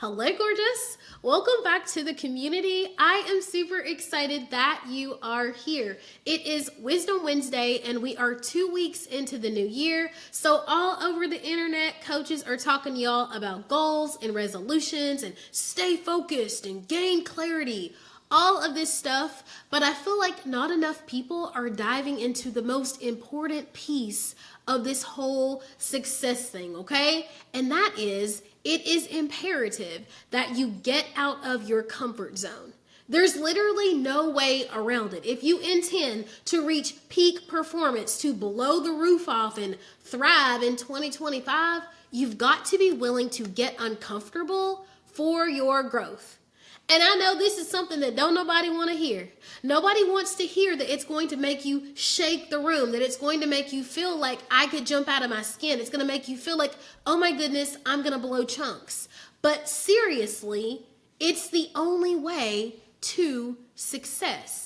Hello, gorgeous. Welcome back to the community. I am super excited that you are here. It is Wisdom Wednesday, and we are 2 weeks into the new year. So all over the internet, coaches are talking to y'all about goals and resolutions and stay focused and gain clarity. All of this stuff, but I feel like not enough people are diving into the most important piece of this whole success thing, okay? And that is, it is imperative that you get out of your comfort zone. There's literally no way around it. If you intend to reach peak performance, to blow the roof off and thrive in 2025, you've got to be willing to get uncomfortable for your growth. And I know this is something that don't nobody want to hear. Nobody wants to hear that it's going to make you shake the room, that it's going to make you feel like I could jump out of my skin. It's going to make you feel like, oh my goodness, I'm going to blow chunks. But seriously, it's the only way to success.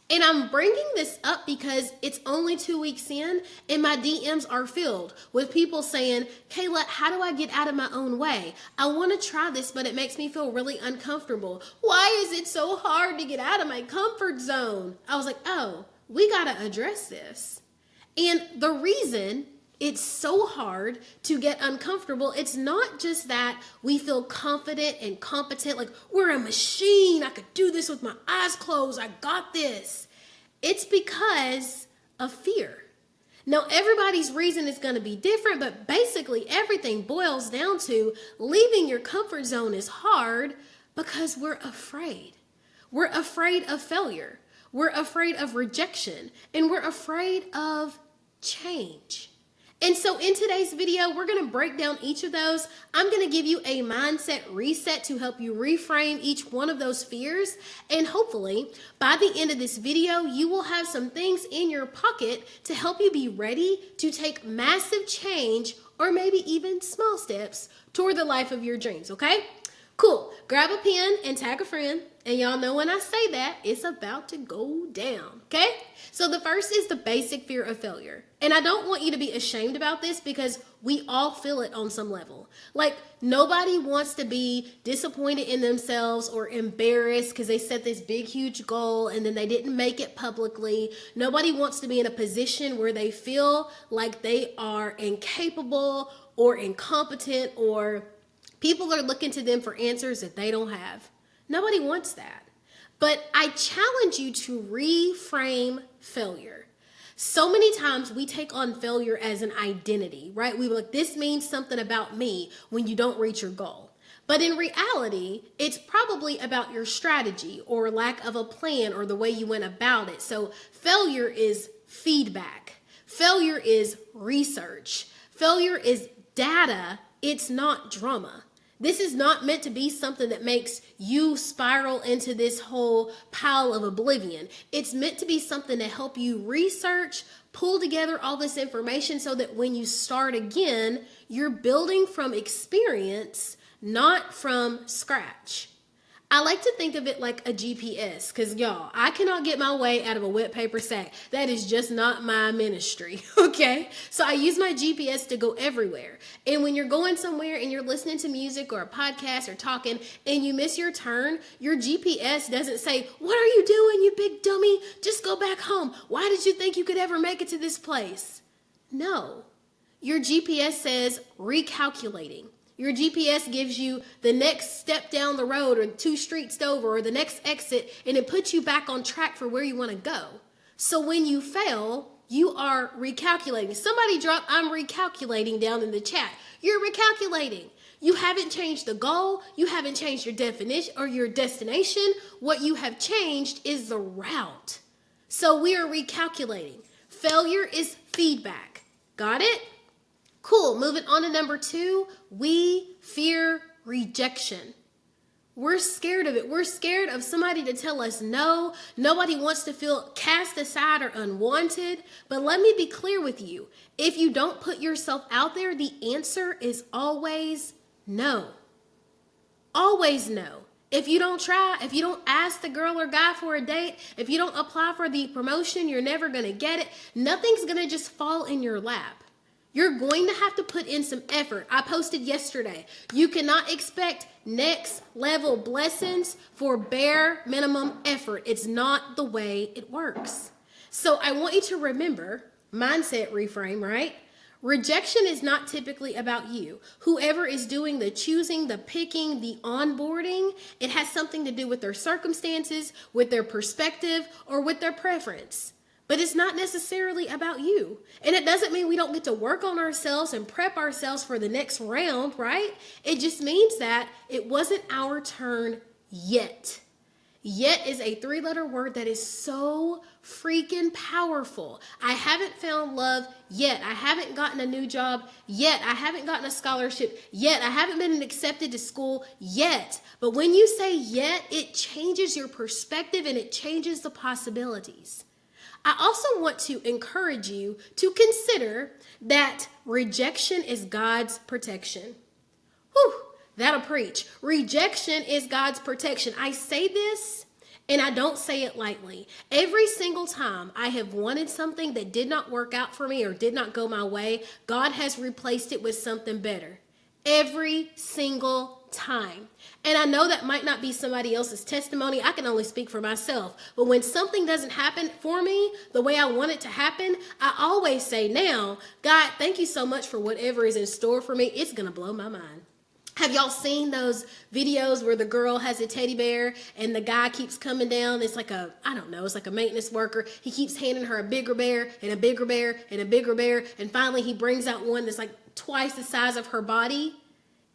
And I'm bringing this up because it's only 2 weeks in and my DMs are filled with people saying, Kayla, how do I get out of my own way? I want to try this, but it makes me feel really uncomfortable. Why is it so hard to get out of my comfort zone? I was like, oh, we got to address this. And the reason it's so hard to get uncomfortable, it's not just that we feel confident and competent, like we're a machine, I could do this with my eyes closed, I got this. It's because of fear. Now, everybody's reason is going to be different, but basically everything boils down to leaving your comfort zone is hard because we're afraid. We're afraid of failure. We're afraid of rejection, and we're afraid of change. And so in today's video, we're going to break down each of those. I'm going to give you a mindset reset to help you reframe each one of those fears. And hopefully, by the end of this video, you will have some things in your pocket to help you be ready to take massive change or maybe even small steps toward the life of your dreams, okay? Cool. Grab a pen and tag a friend. And y'all know when I say that, it's about to go down, okay? So the first is the basic fear of failure. And I don't want you to be ashamed about this because we all feel it on some level. Like, nobody wants to be disappointed in themselves or embarrassed because they set this big, huge goal and then they didn't make it publicly. Nobody wants to be in a position where they feel like they are incapable or incompetent or people are looking to them for answers that they don't have. Nobody wants that. But I challenge you to reframe failure. So many times we take on failure as an identity, right? We were like, this means something about me when you don't reach your goal. But in reality, it's probably about your strategy or lack of a plan or the way you went about it. So failure is feedback. Failure is research. Failure is data. It's not drama. This is not meant to be something that makes you spiral into this whole pile of oblivion. It's meant to be something to help you research, pull together all this information so that when you start again, you're building from experience, not from scratch. I like to think of it like a GPS because, y'all, I cannot get my way out of a wet paper sack. That is just not my ministry, okay? So I use my GPS to go everywhere. And when you're going somewhere and you're listening to music or a podcast or talking and you miss your turn, your GPS doesn't say, what are you doing, you big dummy? Just go back home. Why did you think you could ever make it to this place? No. Your GPS says recalculating. Your GPS gives you the next step down the road or 2 streets over or the next exit, and it puts you back on track for where you want to go. So when you fail, you are recalculating. Somebody drop, I'm recalculating down in the chat. You're recalculating. You haven't changed the goal. You haven't changed your definition or your destination. What you have changed is the route. So we are recalculating. Failure is feedback. Got it? Cool. Moving on to number 2, we fear rejection. We're scared of it. We're scared of somebody to tell us no. Nobody wants to feel cast aside or unwanted. But let me be clear with you. If you don't put yourself out there, the answer is always no. Always no. If you don't try, if you don't ask the girl or guy for a date, if you don't apply for the promotion, you're never going to get it. Nothing's going to just fall in your lap. You're going to have to put in some effort. I posted yesterday. You cannot expect next level blessings for bare minimum effort. It's not the way it works. So I want you to remember, mindset reframe, right? Rejection is not typically about you. Whoever is doing the choosing, the picking, the onboarding, it has something to do with their circumstances, with their perspective, or with their preference. But it's not necessarily about you. And it doesn't mean we don't get to work on ourselves and prep ourselves for the next round, right? It just means that it wasn't our turn yet. Yet is a 3-letter word that is so freaking powerful. I haven't found love yet. I haven't gotten a new job yet. I haven't gotten a scholarship yet. I haven't been accepted to school yet. But when you say yet, it changes your perspective and it changes the possibilities. I also want to encourage you to consider that rejection is God's protection. Whew. That'll preach. Rejection is God's protection. I say this and I don't say it lightly. Every single time I have wanted something that did not work out for me or did not go my way, God has replaced it with something better. Every single time. And I know that might not be somebody else's testimony. I can only speak for myself. But when something doesn't happen for me the way I want it to happen, I always say now, God, thank you so much for whatever is in store for me. It's going to blow my mind. Have y'all seen those videos where the girl has a teddy bear and the guy keeps coming down? It's like it's like a maintenance worker. He keeps handing her a bigger bear and a bigger bear and a bigger bear. And finally he brings out one that's like twice the size of her body.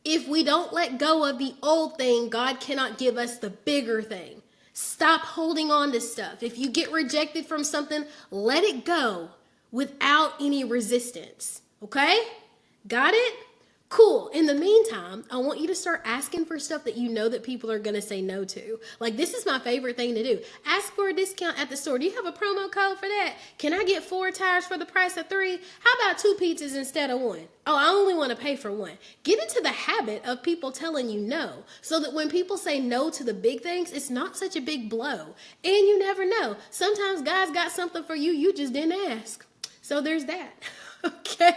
If we don't let go of the old thing, God cannot give us the bigger thing. Stop holding on to stuff. If you get rejected from something, let it go without any resistance. Okay? Got it? Cool. In the meantime, I want you to start asking for stuff that you know that people are going to say no to. Like, this is my favorite thing to do. Ask for a discount at the store. Do you have a promo code for that? Can I get 4 tires for the price of 3? How about 2 pizzas instead of 1? Oh, I only want to pay for 1. Get into the habit of people telling you no, so that when people say no to the big things, it's not such a big blow. And you never know. Sometimes God's got something for you, you just didn't ask. So there's that. Okay?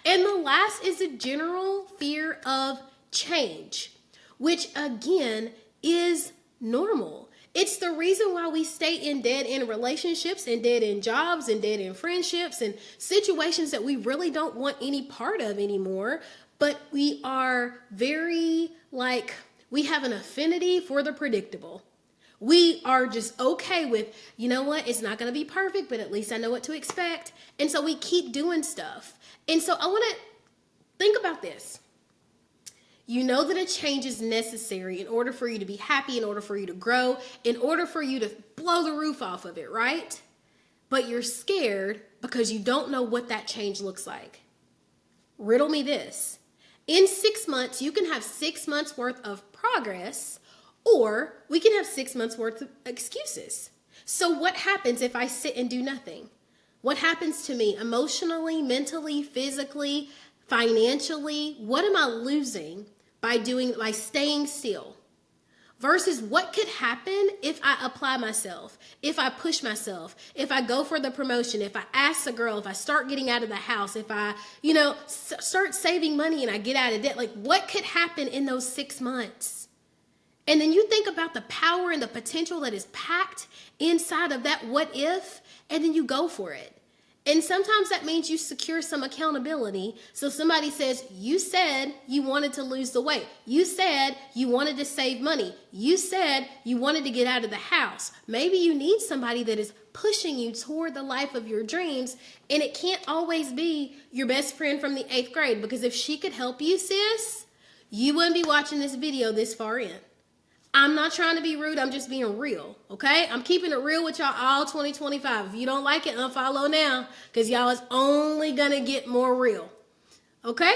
And the last is a general fear of change, which again is normal. It's the reason why we stay in dead-end relationships and dead-end jobs and dead-end friendships and situations that we really don't want any part of anymore, but we are we have an affinity for the predictable. We are just okay with, you know what, it's not going to be perfect, but at least I know what to expect. And so we keep doing stuff. And so I want to think about this. You know that a change is necessary in order for you to be happy, in order for you to grow, in order for you to blow the roof off of it, right? But you're scared because you don't know what that change looks like. Riddle me this. In 6 months, you can have 6 months worth of progress, or we can have 6 months worth of excuses. So what happens if I sit and do nothing? What happens to me emotionally, mentally, physically, financially? What am I losing by staying still? Versus what could happen if I apply myself, if I push myself, if I go for the promotion, if I ask a girl, if I start getting out of the house, if I, start saving money and I get out of debt. Like, what could happen in those 6 months? And then you think about the power and the potential that is packed inside of that what if, and then you go for it. And sometimes that means you secure some accountability. So somebody says, you said you wanted to lose the weight. You said you wanted to save money. You said you wanted to get out of the house. Maybe you need somebody that is pushing you toward the life of your dreams. And it can't always be your best friend from the 8th grade, because if she could help you, sis, you wouldn't be watching this video this far in. I'm not trying to be rude. I'm just being real, okay? I'm keeping it real with y'all all 2025. If you don't like it, unfollow now, because y'all is only going to get more real, okay?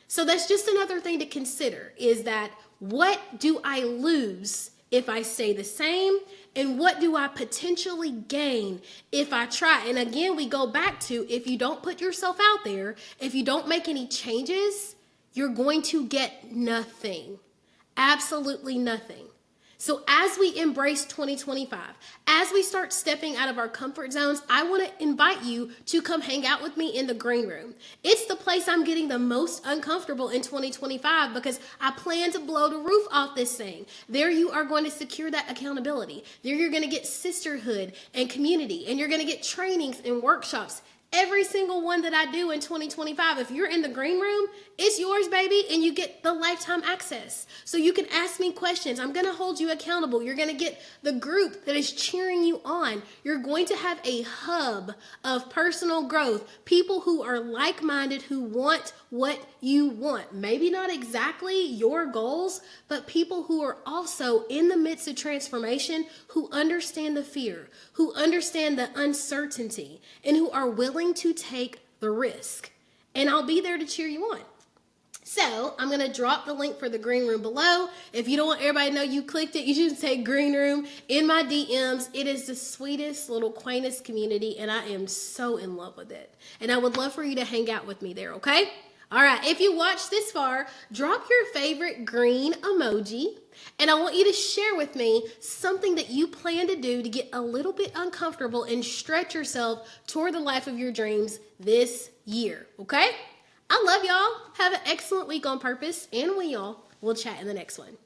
So that's just another thing to consider, is that what do I lose if I stay the same? And what do I potentially gain if I try? And again, we go back to, if you don't put yourself out there, if you don't make any changes, you're going to get nothing. Absolutely nothing. So as we embrace 2025, as we start stepping out of our comfort zones, I want to invite you to come hang out with me in the green room. It's the place I'm getting the most uncomfortable in 2025 because I plan to blow the roof off this thing. There you are going to secure that accountability. There you're going to get sisterhood and community, and you're going to get trainings and workshops. Every single one that I do in 2025, if you're in the green room, it's yours, baby, and you get the lifetime access. So you can ask me questions. I'm going to hold you accountable. You're going to get the group that is cheering you on. You're going to have a hub of personal growth, people who are like-minded, who want what you want. Maybe not exactly your goals, but people who are also in the midst of transformation, who understand the fear, who understand the uncertainty, and who are willing to take the risk. And I'll be there to cheer you on. So I'm going to drop the link for the green room below. If you don't want everybody to know you clicked it, you should say green room in my DMs. It is the sweetest little quaintest community, and I am so in love with it. And I would love for you to hang out with me there, okay? All right, if you watched this far, drop your favorite green emoji. And I want you to share with me something that you plan to do to get a little bit uncomfortable and stretch yourself toward the life of your dreams this year, okay? I love y'all. Have an excellent week on purpose, and we all will chat in the next one.